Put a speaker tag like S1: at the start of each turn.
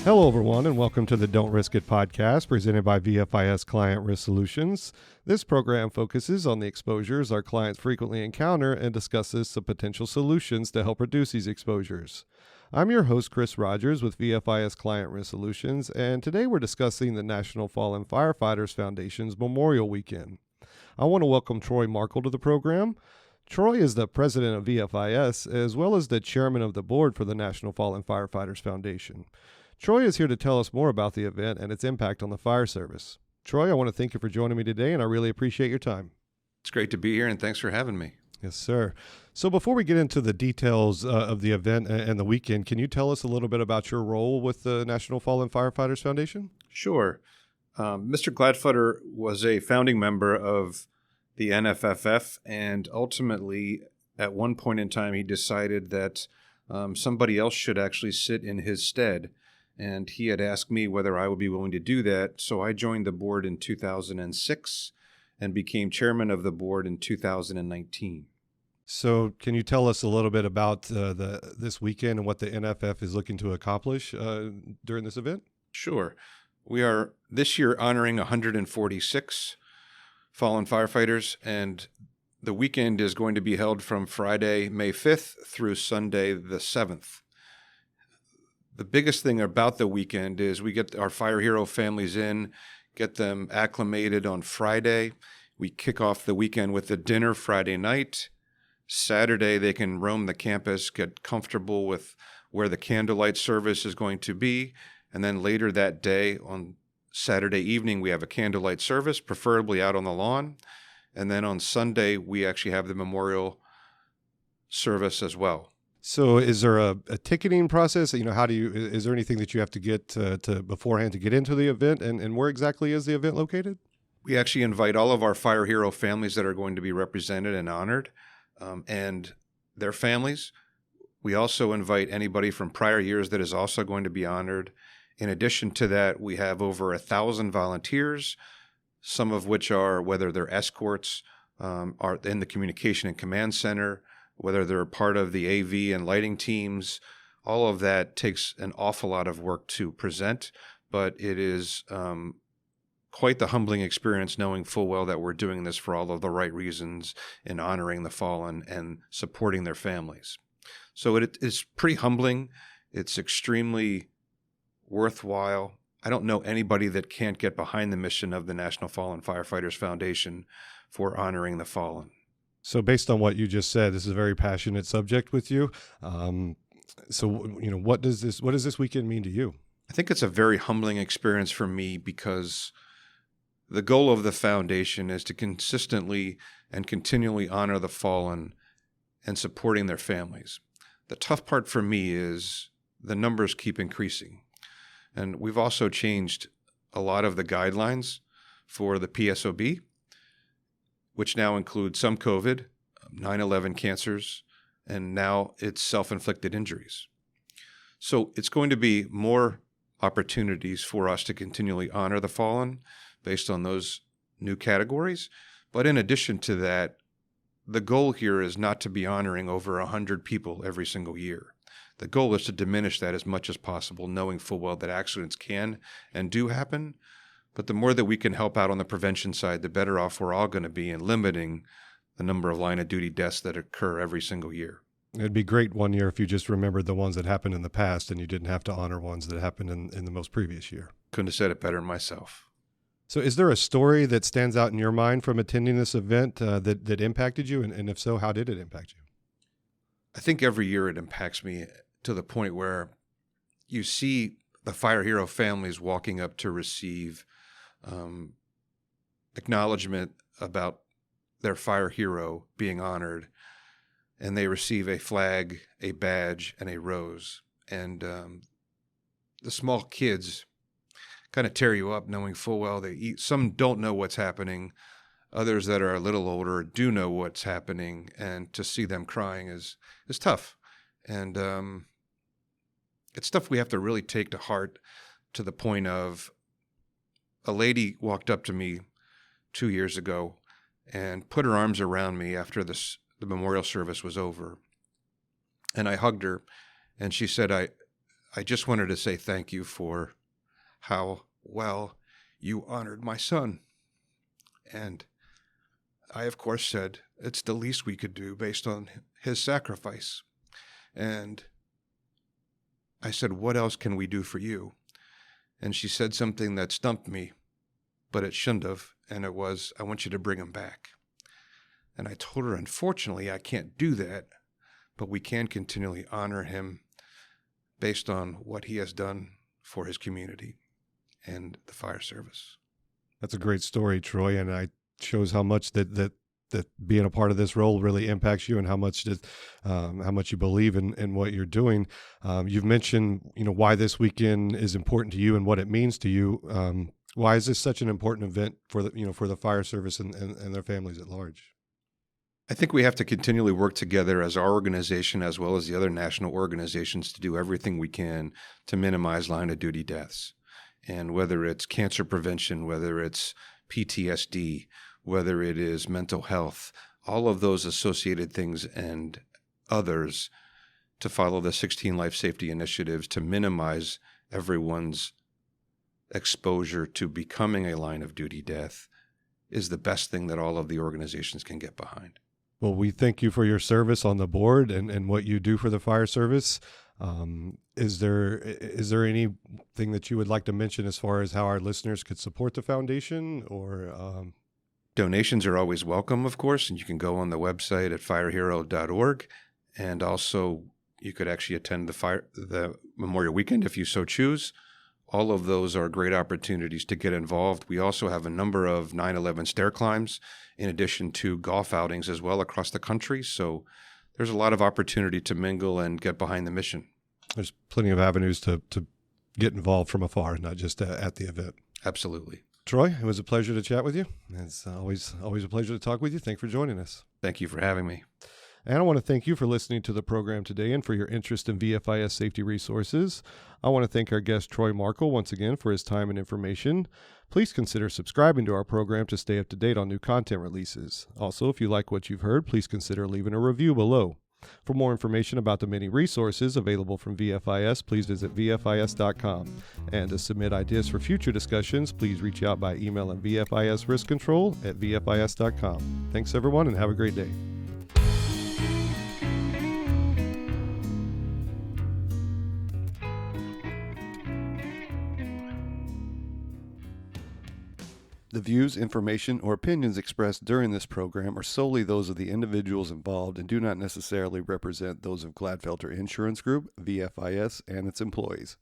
S1: Hello, everyone, and welcome to the Don't Risk It podcast presented by VFIS Client Risk Solutions. This program focuses on the exposures our clients frequently encounter and discusses some potential solutions to help reduce these exposures. I'm your host, Chris Rogers with VFIS Client Risk Solutions, and today we're discussing the National Fallen Firefighters Foundation's Memorial Weekend. I want to welcome Troy Markel to the program. Troy is the president of VFIS as well as the chairman of the board for the National Fallen Firefighters Foundation. Troy is here to tell us more about the event and its impact on the fire service. Troy, I want to thank you for joining me today, and I really appreciate your time.
S2: It's great to be here, and thanks for having me.
S1: Yes, sir. So before we get into the details of the event and the weekend, can you tell us a little bit about your role with the National Fallen Firefighters Foundation?
S2: Sure. Mr. Gladfutter was a founding member of the NFFF, and ultimately, at one point in time, he decided that somebody else should actually sit in his stead. And he had asked me whether I would be willing to do that. So I joined the board in 2006 and became chairman of the board in 2019.
S1: So can you tell us a little bit about this weekend and what the NFF is looking to accomplish during this event?
S2: Sure. We are this year honoring 146 fallen firefighters, and the weekend is going to be held from Friday, May 5th through Sunday, the 7th. The biggest thing about the weekend is we get our fire hero families in, get them acclimated on Friday. We kick off the weekend with a dinner Friday night. Saturday, they can roam the campus, get comfortable with where the candlelight service is going to be. And then later that day, on Saturday evening, we have a candlelight service, preferably out on the lawn. And then on Sunday, we actually have the memorial service as well.
S1: So is there a ticketing process? Is there anything that you have to get to beforehand to get into the event? And where exactly is the event located?
S2: We actually invite all of our fire hero families that are going to be represented and honored and their families. We also invite anybody from prior years that is also going to be honored. In addition to that, we have over 1,000 volunteers, some of which are, whether they're escorts, are in the communication and command center, whether they're part of the AV and lighting teams. All of that takes an awful lot of work to present, but it is quite the humbling experience knowing full well that we're doing this for all of the right reasons in honoring the fallen and supporting their families. So it is pretty humbling. It's extremely worthwhile. I don't know anybody that can't get behind the mission of the National Fallen Firefighters Foundation for honoring the fallen.
S1: So based on what you just said, this is a very passionate subject with you. What does this weekend mean to you?
S2: I think it's a very humbling experience for me because the goal of the foundation is to consistently and continually honor the fallen and supporting their families. The tough part for me is the numbers keep increasing. And we've also changed a lot of the guidelines for the PSOB, which now includes some COVID, 9/11 cancers, and now it's self-inflicted injuries. So it's going to be more opportunities for us to continually honor the fallen based on those new categories. But in addition to that, the goal here is not to be honoring over 100 people every single year. The goal is to diminish that as much as possible, knowing full well that accidents can and do happen. But the more that we can help out on the prevention side, the better off we're all going to be in limiting the number of line-of-duty deaths that occur every single year.
S1: It'd be great one year if you just remembered the ones that happened in the past and you didn't have to honor ones that happened in the most previous year.
S2: Couldn't have said it better myself.
S1: So is there a story that stands out in your mind from attending this event that impacted you? And if so, how did it impact you?
S2: I think every year it impacts me to the point where you see the fire hero families walking up to receive acknowledgement about their fire hero being honored, and they receive a flag, a badge, and a rose. And the small kids kind of tear you up knowing full well some don't know what's happening. Others that are a little older do know what's happening, and to see them crying is tough. And it's stuff we have to really take to heart, to the point of a lady walked up to me 2 years ago and put her arms around me after the memorial service was over. And I hugged her, and she said, I just wanted to say thank you for how well you honored my son. And I, of course, said it's the least we could do based on his sacrifice. And I said, what else can we do for you? And she said something that stumped me, but it shouldn't have. And it was, I want you to bring him back. And I told her, unfortunately, I can't do that, but we can continually honor him based on what he has done for his community and the fire service.
S1: That's a great story, Troy, and it shows how much that being a part of this role really impacts you, and how much you believe in what you're doing. You've mentioned, why this weekend is important to you and what it means to you. Why is this such an important event for the fire service and their families at large?
S2: I think we have to continually work together as our organization, as well as the other national organizations, to do everything we can to minimize line of duty deaths. And whether it's cancer prevention, whether it's PTSD, whether it is mental health, all of those associated things and others, to follow the 16 life safety initiatives to minimize everyone's exposure to becoming a line of duty death, is the best thing that all of the organizations can get behind.
S1: Well, we thank you for your service on the board and what you do for the fire service. Is there anything that you would like to mention as far as how our listeners could support the foundation, or?
S2: Donations are always welcome, of course, and you can go on the website at firehero.org, and also you could actually attend the Memorial Weekend if you so choose. All of those are great opportunities to get involved. We also have a number of 9/11 stair climbs, in addition to golf outings as well across the country. So there's a lot of opportunity to mingle and get behind the mission.
S1: There's plenty of avenues to get involved from afar, not just at the event.
S2: Absolutely.
S1: Troy, it was a pleasure to chat with you. It's always a pleasure to talk with you. Thanks for joining us.
S2: Thank you for having me.
S1: And I want to thank you for listening to the program today and for your interest in VFIS safety resources. I want to thank our guest, Troy Markel, once again for his time and information. Please consider subscribing to our program to stay up to date on new content releases. Also, if you like what you've heard, please consider leaving a review below. For more information about the many resources available from VFIS, please visit VFIS.com. And to submit ideas for future discussions, please reach out by emailing VFISriskcontrol@VFIS.com. Thanks, everyone, and have a great day. The views, information, or opinions expressed during this program are solely those of the individuals involved and do not necessarily represent those of Gladfelter Insurance Group, VFIS, and its employees.